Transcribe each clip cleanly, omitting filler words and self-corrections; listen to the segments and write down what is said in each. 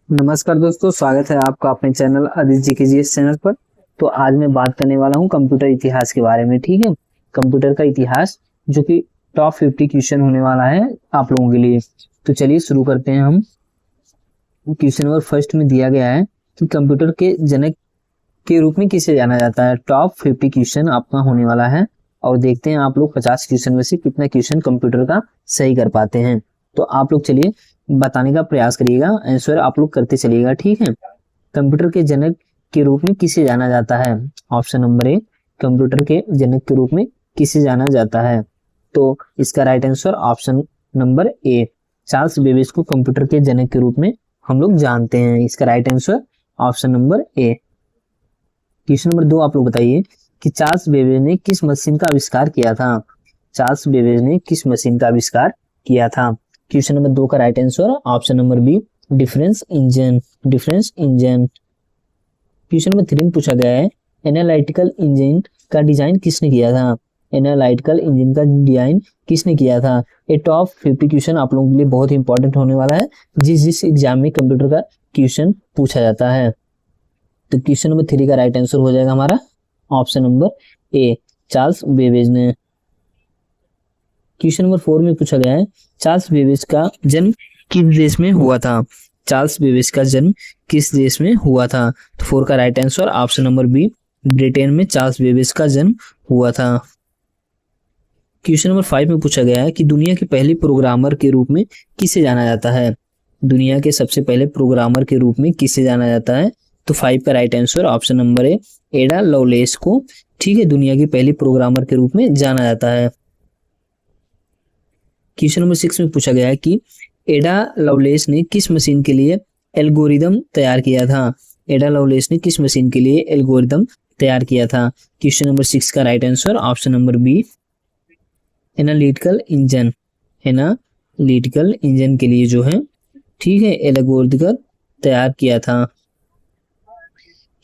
नमस्कार दोस्तों, स्वागत है आपका अपने चैनल आदित्य जी के जीएस चैनल पर। तो आज मैं बात करने वाला हूं कंप्यूटर इतिहास के बारे में। ठीक है, कंप्यूटर का इतिहास जो कि टॉप 50 क्वेश्चन होने वाला है आप लोगों के लिए। तो चलिए शुरू करते हैं हम। क्वेश्चन नंबर फर्स्ट में दिया गया है कि कंप्यूटर के जनक के रूप में किसे जाना जाता है। टॉप 50 क्वेश्चन आपका होने वाला है और देखते हैं आप लोग 50 क्वेश्चन में से कितना क्वेश्चन कंप्यूटर का सही कर पाते हैं। तो आप लोग चलिए बताने का प्रयास करिएगा, आंसर आप लोग करते चलिएगा। ठीक है, कंप्यूटर के जनक के रूप में किसे जाना जाता है। ऑप्शन नंबर ए, कंप्यूटर के जनक के रूप में किसे जाना जाता है। तो इसका right answer option number A, Charles Babbage को कंप्यूटर के जनक के रूप में हम लोग जानते हैं। इसका right answer option number A. Question number 2 आप लोग बताइए कि चार्ल्स बेबेज ने किस मशीन का आविष्कार किया था। चार्ल्स बेबेज ने किस मशीन का आविष्कार किया था। क्वेश्चन नंबर 2 का right answer option number B, difference engine. Difference engine. Question number 3 में पूछा गया है एनालिटिकल इंजन का डिजाइन किसने किया था। एनालिटिकल इंजन का डिजाइन किसने किया था। ये टॉप 50 क्वेश्चन आप लोगों के लिए बहुत ही इंपॉर्टेंट होने वाला है, जिस एग्जाम में कंप्यूटर का क्वेश्चन पूछा जाता है। तो क्वेश्चन नंबर 3 का राइट आंसर हो जाएगा हमारा option number A, Charles Babbage ने। क्वेश्चन नंबर 4 में पूछा गया है चार्ल्स बेबेज का जन्म किस देश में हुआ था। चार्ल्स बेबेज का जन्म किस देश में हुआ था। तो 4 का right answer option number B, Britain में चार्ल्स बेबेज का जन्म हुआ था। क्वेश्चन नंबर 5 में पूछा गया है कि दुनिया के पहले प्रोग्रामर के रूप में किसे जाना जाता है। दुनिया के सबसे पहले प्रोग्रामर के रूप में किसे जाना जाता है। तो 5 का right answer option number A, एडा लवलेस को, ठीक है, दुनिया की पहली प्रोग्रामर के रूप में जाना जाता है। क्वेश्चन नंबर 6 में पूछा गया है कि एडा लवलेस ने किस मशीन के लिए एल्गोरिदम तैयार किया था। एडा लवलेस ने किस मशीन के लिए एल्गोरिदम तैयार किया था। क्वेश्चन नंबर 6 का right answer option number B, analytical engine. Analytical engine के लिए जो है, ठीक है, एल्गोरिदम तैयार किया था।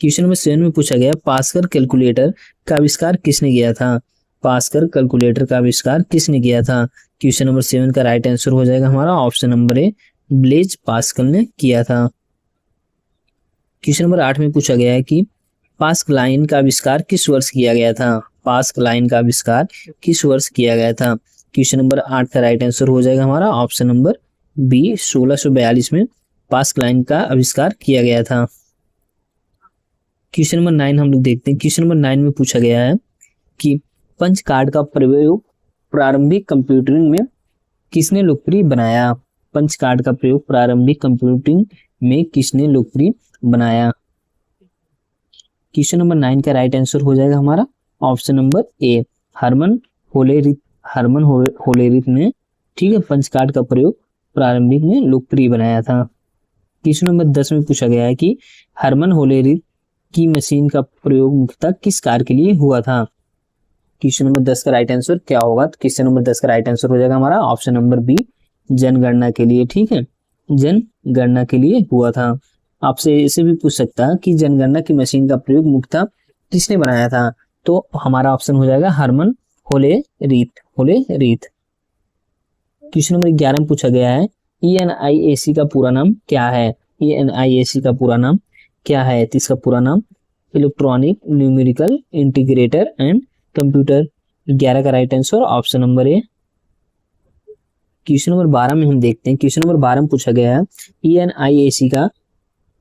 क्वेश्चन नंबर 7 में पूछा गया पास्कल कैलकुलेटर का आविष्कार किसने किया था। पास्कल कैलकुलेटर का आविष्कार किसने किया था। क्वेश्चन नंबर 7 का राइट आंसर हो जाएगा हमारा option number A, Blaise Pascal ने किया था। क्वेश्चन नंबर 8 में पूछा गया है कि पास्कल लाइन का आविष्कार किस वर्ष किया गया था। पास्कल लाइन का आविष्कार किस वर्ष किया गया था। क्वेश्चन नंबर 8 का राइट आंसर हो जाएगा हमारा ऑप्शन नंबर बी, 1642 में पास्कल लाइन का आविष्कार किया गया था। क्वेश्चन नंबर 9 हम लोग देखते हैं। क्वेश्चन नंबर 9 में पूछा गया है कि पंच कार्ड का प्रयोग प्रारंभिक कंप्यूटिंग में किसने लोकप्रिय बनाया। पंच कार्ड का प्रयोग प्रारंभिक कंप्यूटिंग में किसने लोकप्रिय बनाया। क्वेश्चन नंबर 9 का राइट आंसर हो जाएगा हमारा option number A, Herman Hollerith. Herman Hollerith ने, ठीक है, पंच कार्ड का प्रयोग प्रारंभिक में लोकप्रिय बनाया था। क्वेश्चन नंबर 10 में पूछा गया है कि हरमन होलेरिथ की मशीन का प्रयोग मुख्यतः किस कार्य के लिए हुआ था। क्वेश्चन नंबर 10 का राइट आंसर क्या होगा। तो क्वेश्चन नंबर 10 का राइट आंसर हो जाएगा हमारा ऑप्शन नंबर बी, जनगणना के लिए। ठीक है, जनगणना के लिए हुआ था। आपसे इसे भी पूछ सकता है कि जनगणना की मशीन का प्रयोग मुख्यतः किसने बनाया था। तो हमारा ऑप्शन हो जाएगा Herman Hollerith. Hollerith. Question number 11 में पूछा गया है ENIAC का पूरा नाम क्या है। ENIAC का पूरा नाम क्या है। तो इसका पूरा नाम electronic numerical integrator and computer. 11 का right answer option number A. Question number 12 में हम देखते हैं। क्वेश्चन नंबर 12 में पूछा गया है ENIAC का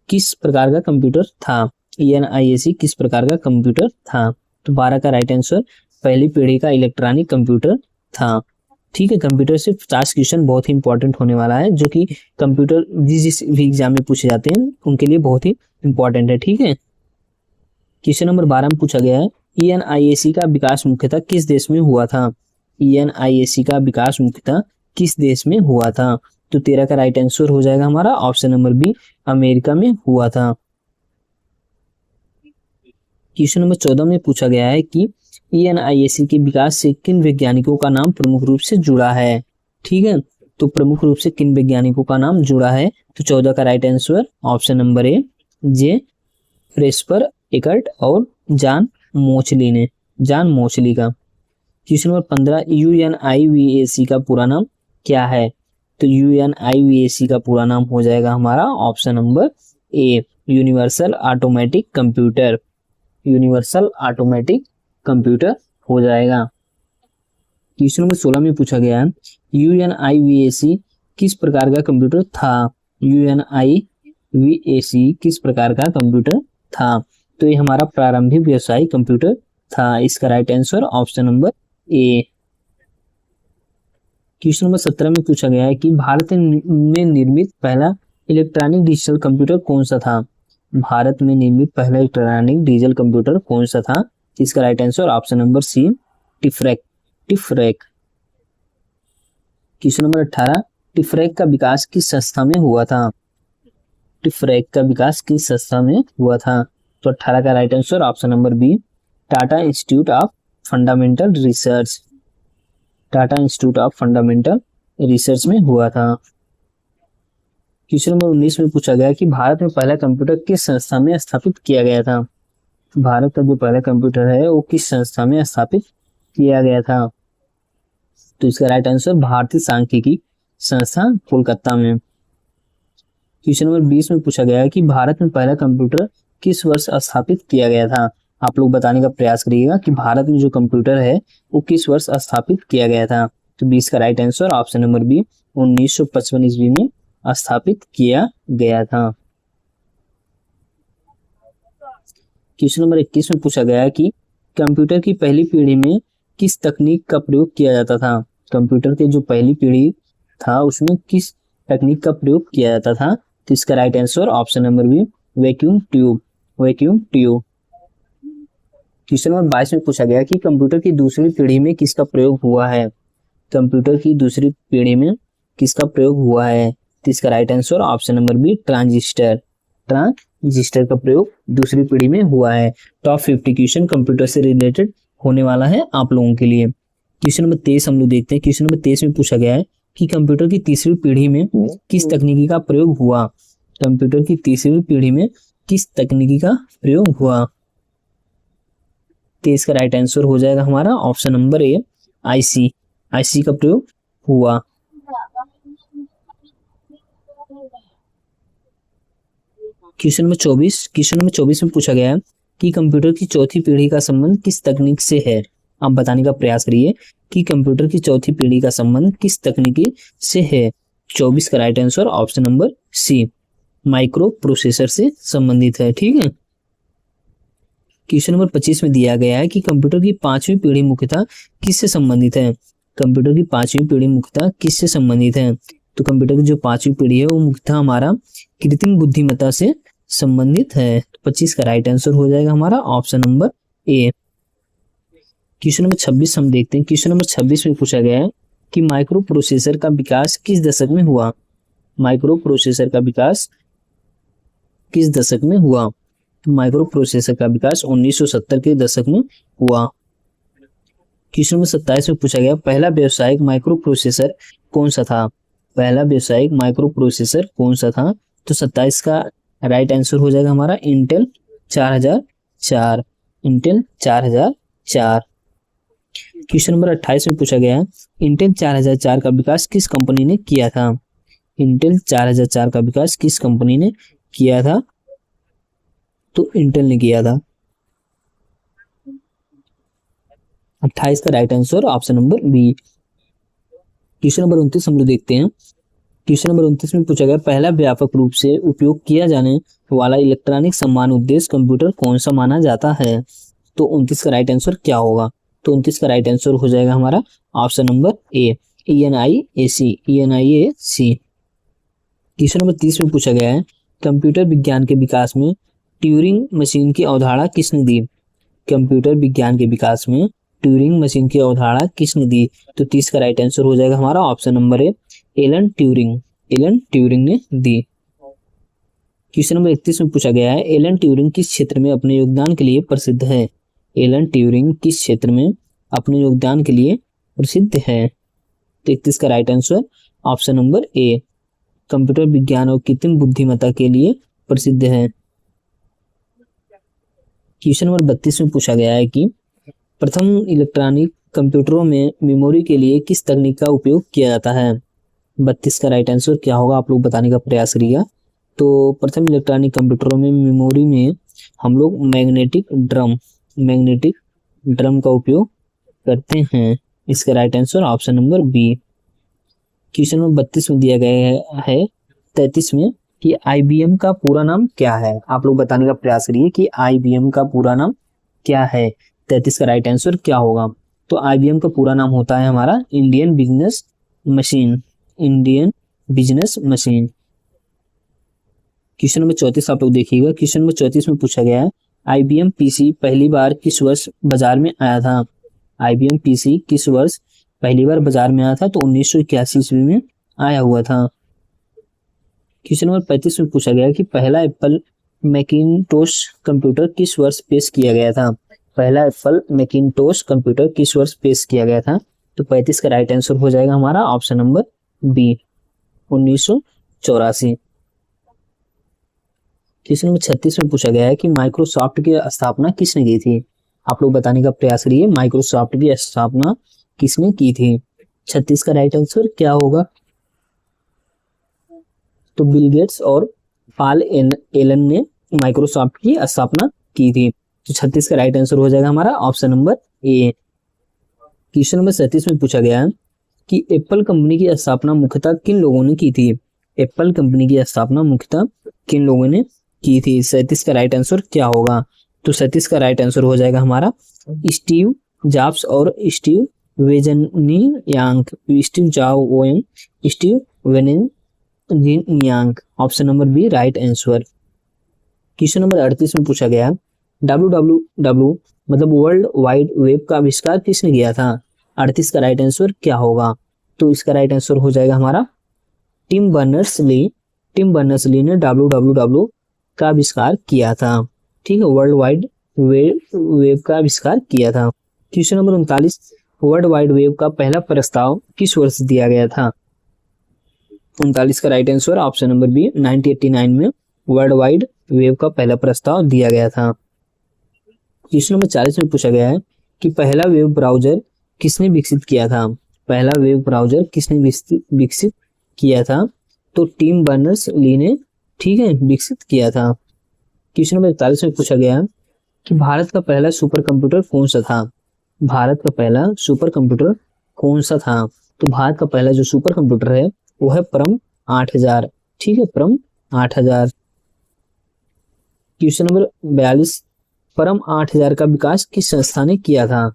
किस प्रकार का कंप्यूटर था। ENIAC किस प्रकार का कंप्यूटर था। तो 12 का राइट आंसर पहली पीढ़ी का इलेक्ट्रॉनिक कंप्यूटर था। ठीक है, कंप्यूटर से 50 क्वेश्चन बहुत ही इंपॉर्टेंट होने वाला है, जो कि कंप्यूटर जिस भी एग्जाम में पूछे जाते हैं उनके लिए बहुत ही इंपॉर्टेंट है। ठीक है, क्वेश्चन नंबर 12 में पूछा गया है ENIAC का विकास मुख्यतः किस देश में हुआ था। ENIAC का विकास मुख्यतः किस देश में हुआ था। तो 13 का राइट आंसर हो जाएगा हमारा ऑप्शन नंबर बी, अमेरिका में हुआ था। क्वेश्चन नंबर 14 में पूछा गया है कि ENIAC के विकास से किन वैज्ञानिकों का नाम प्रमुख रूप से जुड़ा है। ठीक है, तो प्रमुख रूप से किन वैज्ञानिकों का नाम जुड़ा है। तो 14 का right answer option number A, J प्रेस्पर Eckert और जॉन मोचली ने। जॉन मोचली का। क्वेश्चन नंबर 15 UNIVAC का पूरा नाम क्या है। तो UNIVAC का पूरा नाम हो जाएगा हमारा option number A, universal automatic computer. Universal automatic computer हो जाएगा। क्वेश्चन नंबर 16 में पूछा गया है UNIVAC किस प्रकार का कंप्यूटर था। UNIVAC किस प्रकार का कंप्यूटर था। तो ये हमारा प्रारंभिक व्यवसायिक कंप्यूटर था। इसका right answer option number A. Question number 17 में पूछा गया है कि भारत में निर्मित पहला इलेक्ट्रॉनिक डिजिटल कंप्यूटर कौन सा था। भारत में निर्मित पहला इलेक्ट्रॉनिक डिजिटल कंप्यूटर कौन सा था। इसका right answer option number C, टिफरेक। टिफरेक। क्वेश्चन नंबर 18, टिफरेक का विकास किस संस्था में हुआ था। टिफरेक का विकास किस संस्था में हुआ था। तो 18 का right answer option number B, Tata Institute of Fundamental Research. Tata Institute of Fundamental Research में हुआ था। क्वेश्चन नंबर 19 में पूछा गया कि भारत में पहला कंप्यूटर किस संस्था में स्थापित किया गया था। भारत का जो पहला कंप्यूटर है वो किस संस्था में स्थापित किया गया था। तो इसका राइट आंसर भारतीय सांख्यिकी संस्था कोलकाता में। क्वेश्चन नंबर 20 में पूछा गया है कि भारत में पहला कंप्यूटर किस वर्ष स्थापित किया गया था। आप लोग बताने का प्रयास करिएगा कि भारत में जो कंप्यूटर है वो किस वर्ष स्थापित किया गया था। तो 20 का right answer option number B, 1955 ईस्वी में स्थापित किया गया था। क्वेश्चन नंबर 21 में पूछा गया है कि कंप्यूटर की पहली पीढ़ी में किस तकनीक का प्रयोग किया जाता था। कंप्यूटर के जो पहली पीढ़ी था उसमें किस तकनीक का प्रयोग किया जाता था। तो इसका right answer option number B, vacuum tube. Vacuum tube. Question number 22 में पूछा गया कि कंप्यूटर की दूसरी पीढ़ी में किसका प्रयोग हुआ है। कंप्यूटर की दूसरी पीढ़ी में किसका प्रयोग हुआ है। तो इसका right answer option number B, transistor. Transistor का प्रयोग दूसरी पीढ़ी में हुआ है। टॉप 50 क्वेश्चन कंप्यूटर से रिलेटेड होने वाला है आप लोगों के लिए। क्वेश्चन नंबर 23 हम लोग देखते हैं। क्वेश्चन नंबर 23 में पूछा गया है कि कंप्यूटर की तीसरी पीढ़ी में किस तकनीकी का प्रयोग हुआ। कंप्यूटर की तीसरी पीढ़ी में किस तकनीकी का प्रयोग हुआ। तो इसका राइट आंसर हो जाएगा हमारा option number A, IC. IC का प्रयोग हुआ। क्वेश्चन नंबर 24 में पूछा गया है कि कंप्यूटर की चौथी पीढ़ी का संबंध किस तकनीक से है। आप बताने का प्रयास करिए कि कंप्यूटर की चौथी पीढ़ी का संबंध किस तकनीकी से है। 24 का right answer option number C, microprocessor से संबंधित है। ठीक है। क्वेश्चन नंबर 25 में दिया गया है कि कंप्यूटर की पांचवी पीढ़ी मुख्यतः किससे संबंधित है। कंप्यूटर की पांचवी पीढ़ी मुख्यतः किससे संबंधित है। तो कंप्यूटर की जो पांचवी पीढ़ी है वो मुख्यतः हमारा कृत्रिम बुद्धिमत्ता से संबंधित है। 25 का राइट आंसर हो जाएगा हमारा option number A. Question number 26 हम देखते हैं। क्वेश्चन नंबर 26 में पूछा गया है कि माइक्रो प्रोसेसर का विकास किस दशक में हुआ। माइक्रो प्रोसेसर का विकास किस दशक में हुआ। तो माइक्रो प्रोसेसर का विकास 1970 के दशक में हुआ। क्वेश्चन नंबर 27 में पूछा गया पहला व्यावसायिक माइक्रो प्रोसेसर कौन सा था। पहला व्यावसायिक माइक्रो प्रोसेसर कौन सा था। तो 27 का राइट आंसर हो जाएगा हमारा इंटेल 4004। इंटेल 4004। क्वेश्चन नंबर 28 में पूछा गया इंटेल 4004 का विकास किस कंपनी ने किया था। इंटेल 4004 का विकास किस कंपनी ने किया था। तो इंटेल ने किया था। 28 का right answer option number B. Question number 29 हम लोग देखते हैं। क्वेश्चन नंबर 29 में पूछा गया पहला व्यापक रूप से उपयोग किया जाने वाला इलेक्ट्रॉनिक समान उद्देश्य कंप्यूटर कौन सा माना जाता है। तो 29 का राइट आंसर क्या होगा। तो 29 का राइट आंसर हो जाएगा हमारा option number A, ENIAC। ENIAC। Question number 30 में पूछा गया है कंप्यूटर विज्ञान के विकास में ट्यूरिंग मशीन की अवधारणा किसने दी। कंप्यूटर विज्ञान के विकास में ट्यूरिंग मशीन की अवधारणा किसने दी। तो 30 का राइट आंसर हो जाएगा हमारा option number A, Alan Turing. Alan Turing ने दी। क्वेश्चन नंबर 31 में पूछा गया है एलन ट्यूरिंग किस क्षेत्र में अपने योगदान के लिए प्रसिद्ध है। एलन ट्यूरिंग किस क्षेत्र में अपने योगदान के लिए प्रसिद्ध है। तो 31 का right answer option number A, computer विज्ञान और कृत्रिम बुद्धिमत्ता के लिए प्रसिद्ध है। क्वेश्चन नंबर 32 में पूछा गया है कि प्रथम इलेक्ट्रॉनिक कंप्यूटरों में मेमोरी के लिए किस तकनीक का उपयोग किया जाता है। 32 का राइट आंसर क्या होगा आप लोग बताने का प्रयास करिएगा। तो प्रथम इलेक्ट्रॉनिक कंप्यूटरों में मेमोरी में हम लोग मैग्नेटिक ड्रम का उपयोग करते हैं। इसका right answer option number B. Question number 32 में दिया गया है 33 में कि IBM का पूरा नाम क्या है। आप लोग बताने का प्रयास करिए कि IBM का पूरा नाम क्या है। 33 का राइट आंसर क्या होगा। तो IBM का पूरा नाम होता है हमारा Indian business machine. Question number 34 आप लोग देखिएगा। क्वेश्चन नंबर 34 में पूछा गया है IBM PC पहली बार किस वर्ष बाजार में आया था। IBM PC किस वर्ष पहली बार बाजार में आया था। तो 1981 ईस्वी में आया हुआ था। क्वेश्चन नंबर 35 में पूछा गया कि पहला एप्पल मैकिनटोश कंप्यूटर किस वर्ष पेश किया गया था। पहला एप्पल मैकिनटोश कंप्यूटर किस वर्ष पेश किया गया था। तो 35 का राइट आंसर हो जाएगा हमारा option number B 1984। Question number 36 में पूछा गया है कि माइक्रोसॉफ्ट की स्थापना किसने की थी। आप लोग बताने का प्रयास करिए माइक्रोसॉफ्ट की स्थापना किसने की थी। 36 का राइट आंसर क्या होगा। तो बिल गेट्स और पॉल एलन ने माइक्रोसॉफ्ट की स्थापना की थी। तो 36 का राइट आंसर हो जाएगा हमारा option number A. Question number 37 में पूछा गया है कि एप्पल कंपनी की स्थापना मुख्यतः किन लोगों ने की थी। एप्पल कंपनी की स्थापना मुख्यतः किन लोगों ने की थी। 37 का राइट आंसर क्या होगा। तो 37 का राइट आंसर हो जाएगा हमारा स्टीव जॉब्स और Steve Wozniak. Steve Jobs Steve Wozniak option number B right answer. Question number 38 में पूछा गया WWW मतलब वर्ल्ड वाइड वेब का आविष्कार किसने किया था। 38 का राइट आंसर क्या होगा। तो इसका राइट आंसर हो जाएगा हमारा टिम बर्नर्स-ली ने WWW का आविष्कार किया था। ठीक है, वर्ल्ड वाइड वेब का आविष्कार किया था। Question number 39 world wide web का पहला प्रस्ताव किस वर्ष दिया गया था। 39 का right answer option number B 1989 में वर्ल्ड वाइड वेब का पहला प्रस्ताव दिया गया था। क्वेश्चन नंबर 40 में पूछा गया है कि पहला वेब ब्राउजर किसने विकसित किया था। पहला वेब ब्राउजर किसने विकसित किया था। तो टिम बर्नर्स-ली ने ठीक है विकसित किया था। क्वेश्चन नंबर 41 में पूछा गया कि भारत का पहला सुपर कंप्यूटर कौन सा था। भारत का पहला सुपर कंप्यूटर कौन सा था। तो भारत का पहला जो सुपर कंप्यूटर है वो है परम 8000। ठीक है, परम 8000। क्वेश्चन नंबर 42 परम 8000 का विकास किस संस्था ने किया था।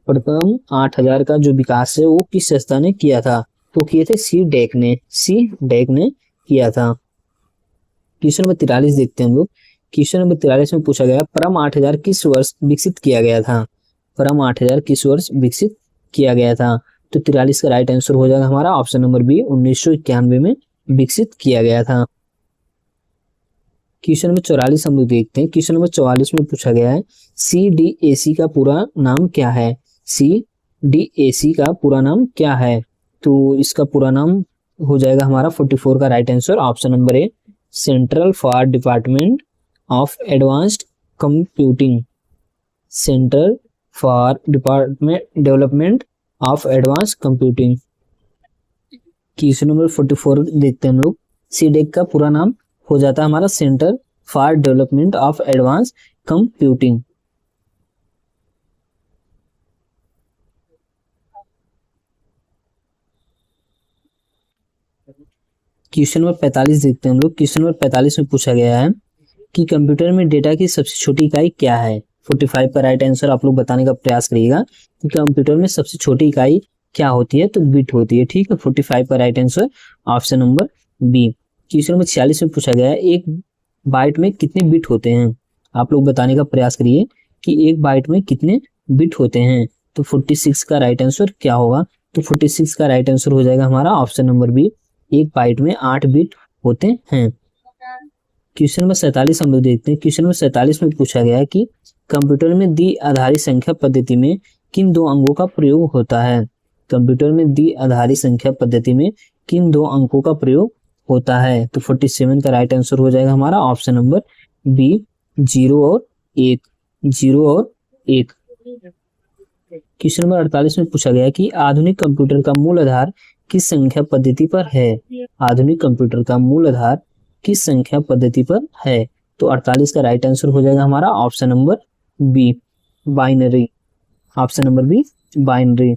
परम 8000 का जो विकास है वो किस संस्था ने किया था। तो किए थे सी डेक ने किया था। क्वेश्चन नंबर 43 देखते हैं हम लोग। क्वेश्चन नंबर 43 में पूछा गया परम 8000 किस वर्ष विकसित किया गया था। परम 8000 किस वर्ष विकसित किया गया था। तो 43 का राइट आंसर हो जाएगा हमारा ऑप्शन नंबर बी 1991 में विकसित किया गया था। क्वेश्चन नंबर 44 हम लोग देखते हैं। क्वेश्चन नंबर 44 में पूछा गया है CDAC का पूरा नाम क्या है। CDAC का पूरा नाम क्या है। तो इसका पूरा नाम हो जाएगा हमारा 44 का right answer option number A central for department of advanced computing. Centre for development of advance computing. Question number 44 देखते हैं हम लोग। सीडेक का पूरा नाम हो जाता है हमारा centre for development of advance computing. Question number 45 देखते हैं हम लोग। क्वेश्चन नंबर 45 में पूछा गया है कि कंप्यूटर में डेटा की सबसे छोटी इकाई क्या है। 45 का राइट आंसर आप लोग बताने का प्रयास करिएगा कि कंप्यूटर में सबसे छोटी इकाई क्या होती है। तो बिट होती है। ठीक है, 45 का right answer option number B. Question number 46 में पूछा गया है एक बाइट में कितने बिट होते हैं। आप लोग बताने का प्रयास करिए कि एक बाइट में कितने बिट होते हैं। तो 46 का राइट आंसर क्या होगा। तो 46 का राइट आंसर हो जाएगा हमारा ऑप्शन नंबर बी एक बाइट में 8 बिट होते हैं। क्वेश्चन नंबर 47 हम लोग देखते हैं। क्वेश्चन नंबर 47 में पूछा गया है कि कंप्यूटर में द्वि आधारी संख्या पद्धति में किन दो अंकों का प्रयोग होता है। कंप्यूटर में द्वि आधारी संख्या पद्धति में किन दो अंकों का प्रयोग होता है। तो 47 का राइट आंसर हो जाएगा हमारा ऑप्शन नंबर बी 0 और 1। 0 और 1। क्वेश्चन नंबर 48 में पूछा गया कि आधुनिक कंप्यूटर का मूल आधार किस संख्या पद्धति पर है? आधुनिक कंप्यूटर का मूल आधार किस संख्या पद्धति पर है? तो 48 का राइट आंसर हो जाएगा हमारा option number B, binary. Option number B, binary.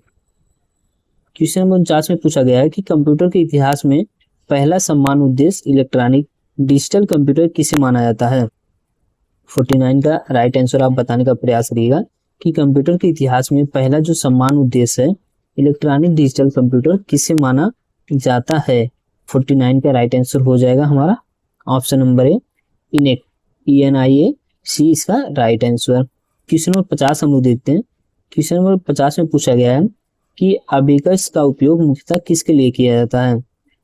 Question number 49 में पूछा गया है कि कंप्यूटर के इतिहास में पहला सम्मान उद्देश्य इलेक्ट्रॉनिक डिजिटल कंप्यूटर किसे माना जाता है? 49 का राइट आंसर आप बताने का प्रयास करिएगा कि कंप्यूटर के इतिहास में पहला जो सम्मान उद्देश्य है इलेक्ट्रॉनिक डिजिटल कंप्यूटर किसे माना जाता है? 49 का राइट आंसर हो जाएगा हमारा ऑप्शन नंबर ए, इनेक, ENIAC इसका राइट आंसर। क्वेश्चन नंबर 50 हम लोग देखते हैं। क्वेश्चन नंबर 50 में पूछा गया है कि अबेकस का उपयोग मुख्यतः किसके लिए किया जाता है?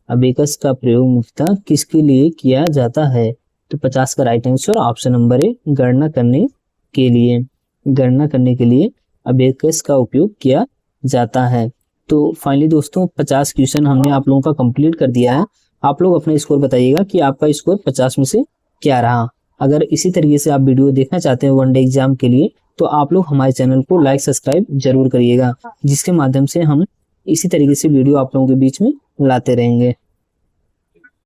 अबेकस का प्रयोग मुख्यतः किसके लिए किया जाता है? तो 50 का right answer option number A, गणना करने के लिए। गणना करने के लिए अबेकस का उपयोग किया जाता है। तो फाइनली दोस्तों 50 क्वेश्चन हमने आप लोगों का कंप्लीट कर दिया है। आप लोग अपना स्कोर बताइएगा कि आपका स्कोर 50 में से क्या रहा। अगर इसी तरीके से आप वीडियो देखना चाहते हैं वनडे एग्जाम के लिए तो आप लोग हमारे चैनल को लाइक सब्सक्राइब जरूर करिएगा, जिसके माध्यम से हम इसी तरीके से वीडियो आप लोगों के बीच में लाते रहेंगे।